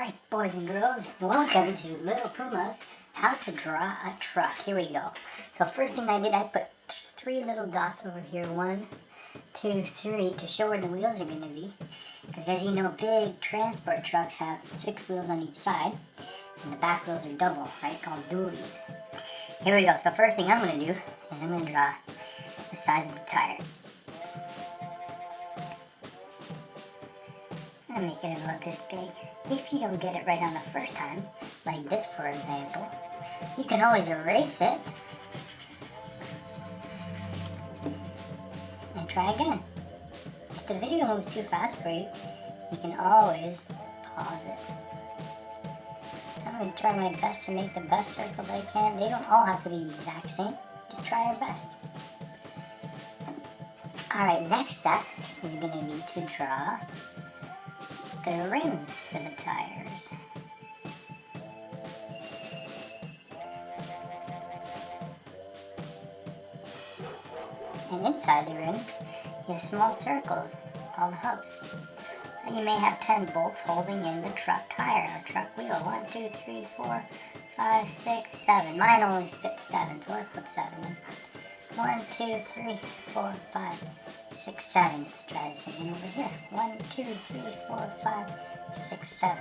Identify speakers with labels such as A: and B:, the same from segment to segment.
A: Alright, boys and girls, welcome to Little Puma's How to Draw a Truck. Here we go. So first thing I did, I put 3 little dots over here. 1, 2, 3 to show where the wheels are going to be. Because as you know, big transport trucks have 6 wheels on each side. And the back wheels are double, right? Called dualies. Here we go. So first thing I'm going to do is I'm going to draw the size of the tire. I'm going to make it about this big. If you don't get it right on the first time, like this for example, you can always erase it and try again. If the video moves too fast for you, you can always pause it. So I'm going to try my best to make the best circles I can. They don't all have to be the exact same. Just try your best. Alright, next step is going to be to draw the rims for the tires. And inside the rim, you have small circles called hubs. And you may have 10 bolts holding in the truck tire or truck wheel. 1, 2, 3, 4, 5, 6, 7. Mine only fits 7, so let's put 7 in. 1, 2, 3, 4, 5, 6, 7. Let's try this again over here. 1, 2, 3, 4, 5, 6, 7.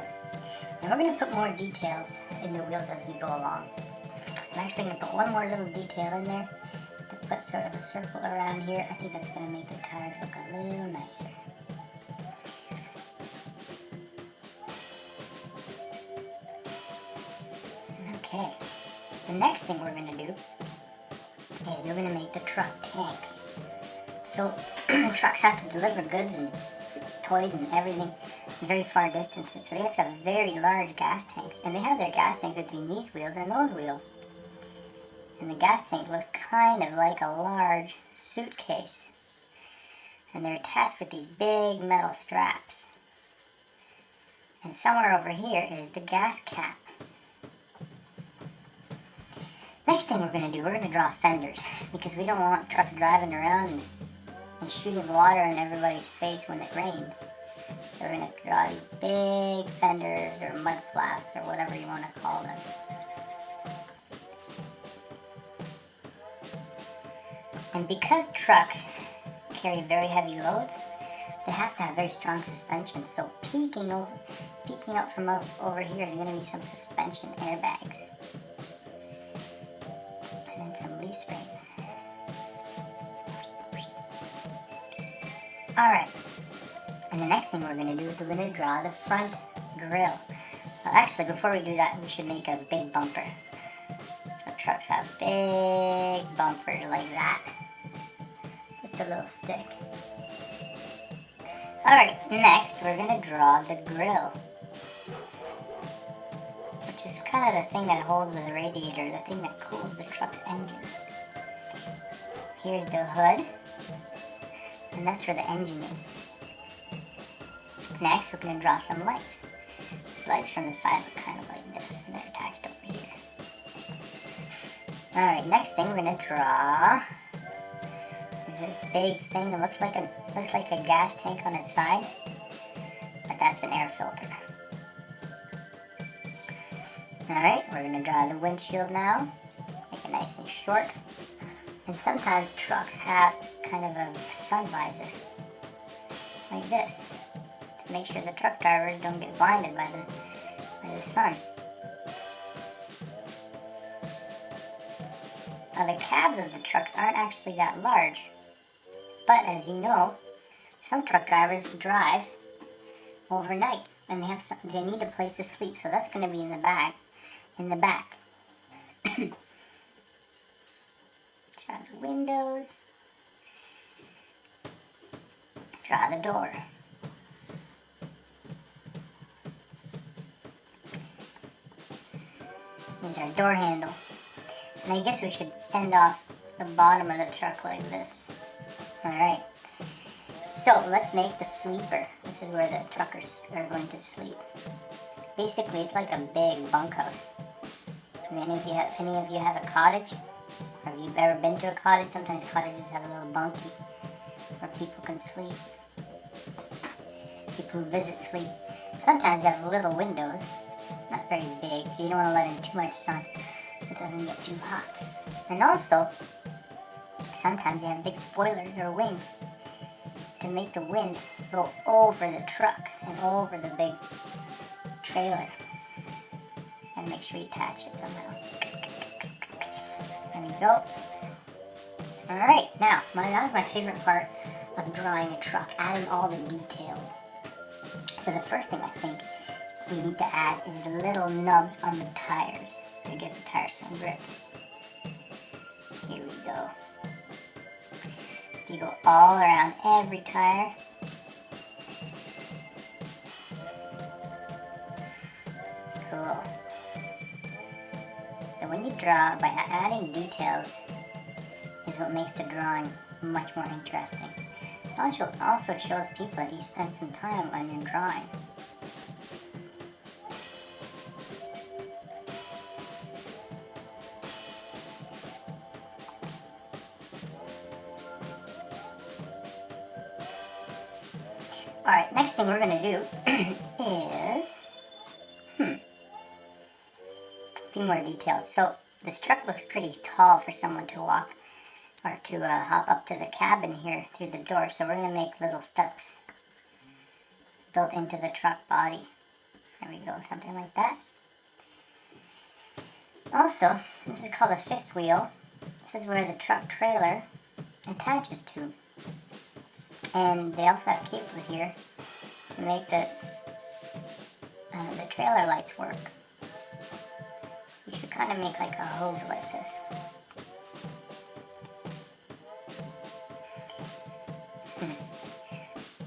A: And we're going to put more details in the wheels as we go along. I'm actually going to put one more little detail in there to put sort of a circle around here. I think that's going to make the tires look a little nicer. Okay. The next thing we're going to do is we're going to make the truck tanks. So trucks have to deliver goods and toys and everything very far distances, so they have to have very large gas tanks, and they have their gas tanks between these wheels and those wheels. And the gas tank looks kind of like a large suitcase, and they're attached with these big metal straps. And somewhere over here is the gas cap. Next thing we're going to do, we're going to draw fenders, because we don't want trucks driving around and shooting water in everybody's face when it rains. So we're going to draw these big fenders or mud flaps or whatever you want to call them. And because trucks carry very heavy loads, they have to have very strong suspension. So peeking up from over here is going to be some suspension airbags. And then some leaf springs. Alright, and the next thing we're going to do is we're going to draw the front grille. Well, actually, before we do that, we should make a big bumper. So trucks have big bumpers like that. Just a little stick. Alright, next we're going to draw the grille, which is kind of the thing that holds the radiator, the thing that cools the truck's engine. Here's the hood. And that's where the engine is. Next, we're going to draw some lights. The lights from the side look kind of like this, and they're attached over here. Alright, next thing we're going to draw is this big thing that looks like a gas tank on its side, but that's an air filter. Alright, we're going to draw the windshield now. Make it nice and short. And sometimes trucks have kind of a sun visor, like this, to make sure the truck drivers don't get blinded by the sun. Now the cabs of the trucks aren't actually that large, but as you know, some truck drivers drive overnight and they need a place to sleep, so that's going to be in the back. Draw the windows. Draw the door. Here's our door handle. And I guess we should end off the bottom of the truck like this. Alright. So let's make the sleeper. This is where the truckers are going to sleep. Basically, it's like a big bunkhouse. And then if any of you have a cottage, have you ever been to a cottage? Sometimes cottages have a little bunkie where people can sleep. People who visit sleep. Sometimes they have little windows, not very big, so you don't want to let in too much sun. It doesn't get too hot. And also, sometimes they have big spoilers or wings to make the wind go over the truck and over the big trailer. And make sure you attach it somehow. There we go. Alright, now, that was my favorite part of drawing a truck, adding all the details. So the first thing I think we need to add is the little nubs on the tires to give the tires some grip. Here we go. You go all around every tire. Cool. So when you draw, by adding details is what makes the drawing much more interesting. It also shows people that you spent some time on your drawing. Alright, next thing we're going to do is a few more details. So this truck looks pretty tall for someone to walk or to hop up to the cabin here through the door. So we're going to make little steps built into the truck body. There we go, something like that. Also, this is called a fifth wheel. This is where the truck trailer attaches to. And they also have cables here to make the trailer lights work. So you should kind of make like a hose like this.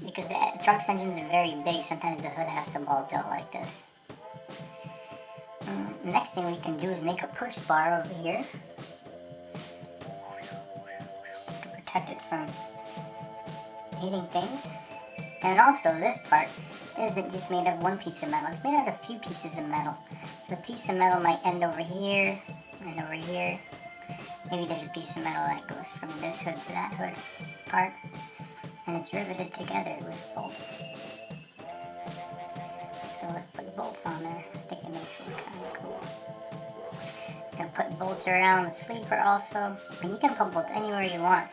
A: Because the truck's engines are very big, sometimes the hood has to bulge out like this. Next thing we can do is make a push bar over here to protect it from hitting things. And also this part isn't just made of one piece of metal, it's made out of a few pieces of metal. So a piece of metal might end over here and over here. Maybe there's a piece of metal that goes from this hood to that hood part. And it's riveted together with bolts. So let's put bolts on there. I think it makes it look kind of cool. You can put bolts around the sleeper also. And you can put bolts anywhere you want.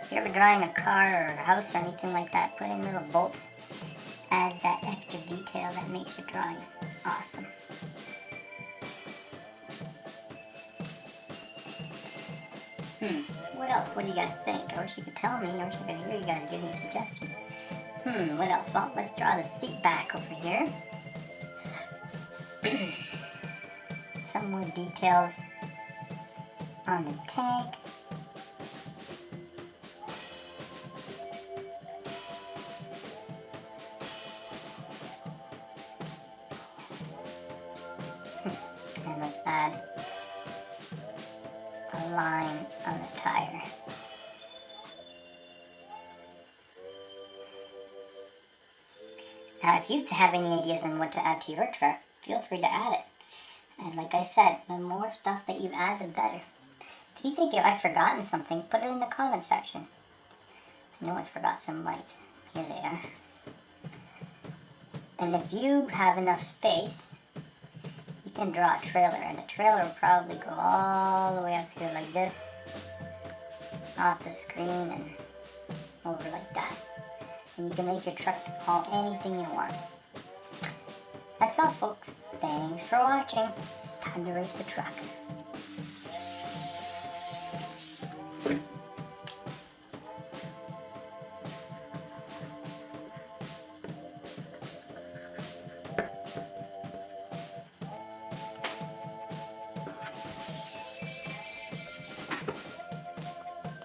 A: If you're ever drawing a car or a house or anything like that, putting little bolts adds that extra detail that makes your drawing awesome. What else? What do you guys think? I wish you could tell me. I wish I could hear you guys give me suggestions. What else? Well, let's draw the seat back over here. Some more details on the tank. And let's add a line on the tire. Now, if you have any ideas on what to add to your truck, feel free to add it. And like I said, the more stuff that you add, the better. If you think I've forgotten something, put it in the comment section. I know I forgot some lights. Here they are. And if you have enough space, you can draw a trailer, and the trailer will probably go all the way up here like this, off the screen and over like that. And you can make your truck haul anything you want. That's all, folks. Thanks for watching. Time to race the truck.